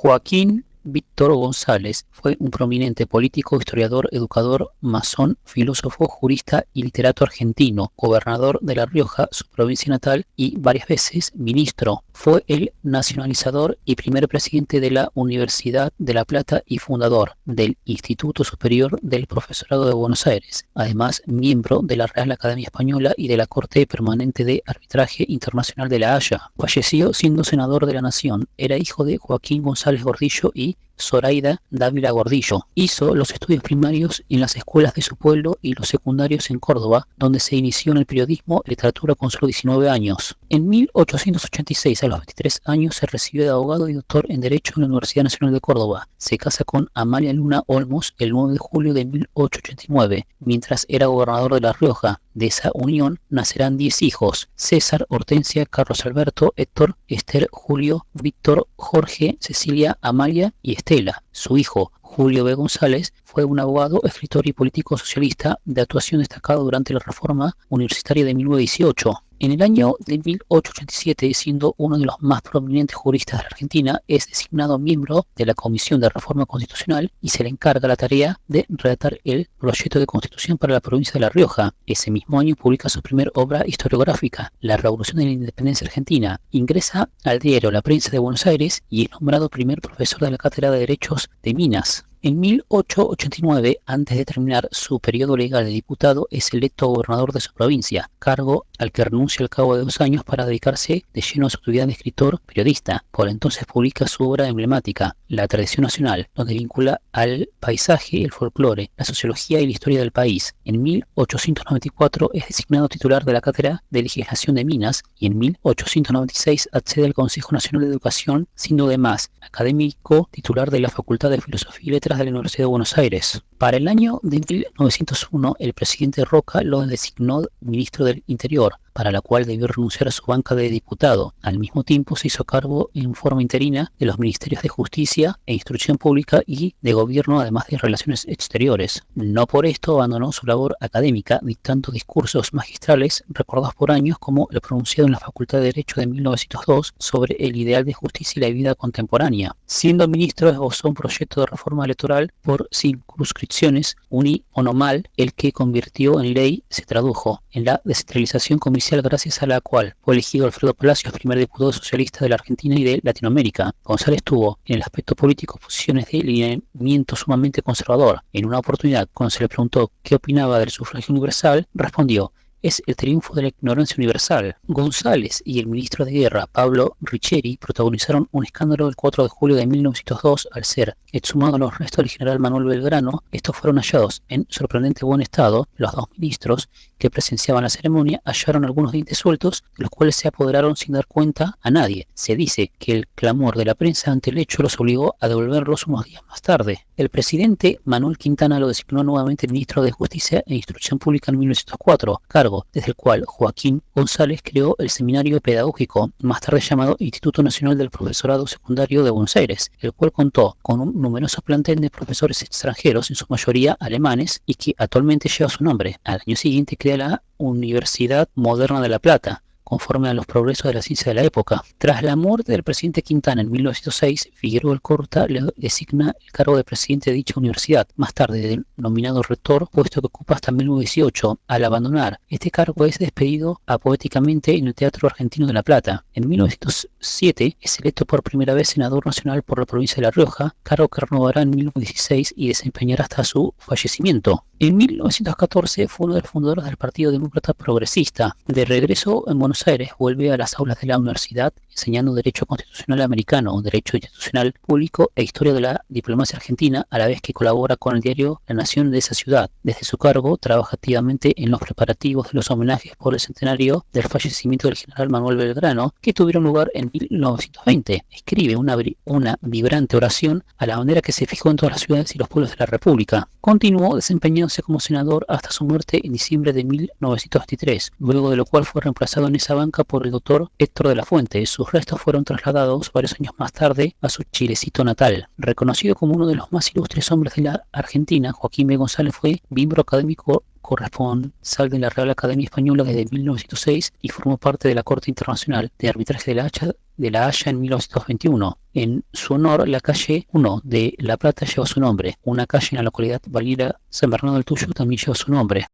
Joaquín Víctor González fue un prominente político, historiador, educador, masón, filósofo, jurista y literato argentino, gobernador de La Rioja, su provincia natal, y varias veces ministro. Fue el nacionalizador y primer presidente de la Universidad de La Plata y fundador del Instituto Superior del Profesorado de Buenos Aires, además miembro de la Real Academia Española y de la Corte Permanente de Arbitraje Internacional de La Haya. Falleció siendo senador de la Nación. Era hijo de Joaquín González Gordillo y Zoraida Dávila Gordillo. Hizo los estudios primarios en las escuelas de su pueblo y los secundarios en Córdoba, donde se inició en el periodismo y literatura con solo 19 años. En 1886, a los 23 años, se recibió de abogado y doctor en Derecho en la Universidad Nacional de Córdoba. Se casa con Amalia Luna Olmos el 9 de julio de 1889, mientras era gobernador de La Rioja. De esa unión nacerán 10 hijos: César, Hortensia, Carlos Alberto, Héctor, Esther, Julio, Víctor, Jorge, Cecilia, Amalia y Estela. Su hijo, Julio B. González, fue un abogado, escritor y político socialista de actuación destacado durante la Reforma Universitaria de 1918. En el año de 1887, siendo uno de los más prominentes juristas de la Argentina, es designado miembro de la Comisión de Reforma Constitucional y se le encarga la tarea de redactar el proyecto de constitución para la provincia de La Rioja. Ese mismo año publica su primera obra historiográfica, La Revolución de la Independencia Argentina. Ingresa al diario La Prensa de Buenos Aires y es nombrado primer profesor de la Cátedra de Derechos de Minas. En 1889, antes de terminar su periodo legal de diputado, es electo gobernador de su provincia, cargo al que renuncia al cabo de 2 años para dedicarse de lleno a su actividad de escritor periodista. Por entonces publica su obra emblemática, La Tradición Nacional, donde vincula al paisaje, el folclore, la sociología y la historia del país. En 1894 es designado titular de la Cátedra de Legislación de Minas y en 1896 accede al Consejo Nacional de Educación, siendo además académico titular de la Facultad de Filosofía y Letras de la Universidad de Buenos Aires. Para el año de 1901, el presidente Roca lo designó ministro del Interior, para la cual debió renunciar a su banca de diputado. Al mismo tiempo se hizo cargo en forma interina de los ministerios de Justicia e Instrucción Pública y de Gobierno, además de Relaciones Exteriores. No por esto abandonó su labor académica, dictando discursos magistrales recordados por años, como el pronunciado en la Facultad de Derecho de 1902 sobre el ideal de justicia y la vida contemporánea. Siendo ministro, esbozó un proyecto de reforma electoral por circunscripciones uninomal, el que convirtió en ley se tradujo en la descentralización comercial, gracias a la cual fue elegido Alfredo Palacios, primer diputado socialista de la Argentina y de Latinoamérica. González tuvo en el aspecto político posiciones de lineamiento sumamente conservador. En una oportunidad, cuando se le preguntó qué opinaba del sufragio universal, respondió: es el triunfo de la ignorancia universal. González y el ministro de Guerra, Pablo Riccieri, protagonizaron un escándalo el 4 de julio de 1902 al ser exhumados los restos del general Manuel Belgrano. Estos fueron hallados en sorprendente buen estado. Los 2 ministros que presenciaban la ceremonia hallaron algunos dientes sueltos, de los cuales se apoderaron sin dar cuenta a nadie. Se dice que el clamor de la prensa ante el hecho los obligó a devolverlos unos días más tarde. El presidente Manuel Quintana lo designó nuevamente ministro de Justicia e Instrucción Pública en 1904, cargo desde el cual Joaquín González creó el seminario pedagógico, más tarde llamado Instituto Nacional del Profesorado Secundario de Buenos Aires, el cual contó con un numeroso plantel de profesores extranjeros, en su mayoría alemanes, y que actualmente lleva su nombre. Al año siguiente crea la Universidad Moderna de La Plata, conforme a los progresos de la ciencia de la época. Tras la muerte del presidente Quintana en 1906, Figueroa Alcorta le designa el cargo de presidente de dicha universidad, más tarde denominado rector, puesto que ocupa hasta 1918. Al abandonar este cargo es despedido poéticamente en el Teatro Argentino de La Plata. En 1907 es electo por primera vez senador nacional por la provincia de La Rioja, cargo que renovará en 1916 y desempeñará hasta su fallecimiento. En 1914 fue uno de los fundadores del Partido Demócrata Progresista. De regreso en Buenos Aires, vuelve a las aulas de la universidad enseñando Derecho Constitucional Americano, Derecho Institucional Público e Historia de la Diplomacia Argentina, a la vez que colabora con el diario La Nación de esa ciudad. Desde su cargo, trabaja activamente en los preparativos de los homenajes por el centenario del fallecimiento del general Manuel Belgrano, que tuvieron lugar en 1920. Escribe una vibrante oración a la manera que se fijó en todas las ciudades y los pueblos de la República. Continuó desempeñándose como senador hasta su muerte en diciembre de 1923, luego de lo cual fue reemplazado en ese esa banca por el doctor Héctor de la Fuente. Sus restos fueron trasladados varios años más tarde a su Chilecito natal. Reconocido como uno de los más ilustres hombres de la Argentina, Joaquín B. González fue miembro académico corresponsal de la Real Academia Española desde 1906 y formó parte de la Corte Internacional de Arbitraje de la Haya en 1921. En su honor, la calle 1 de La Plata lleva su nombre. Una calle en la localidad valira San Bernardo del Tuyú también lleva su nombre.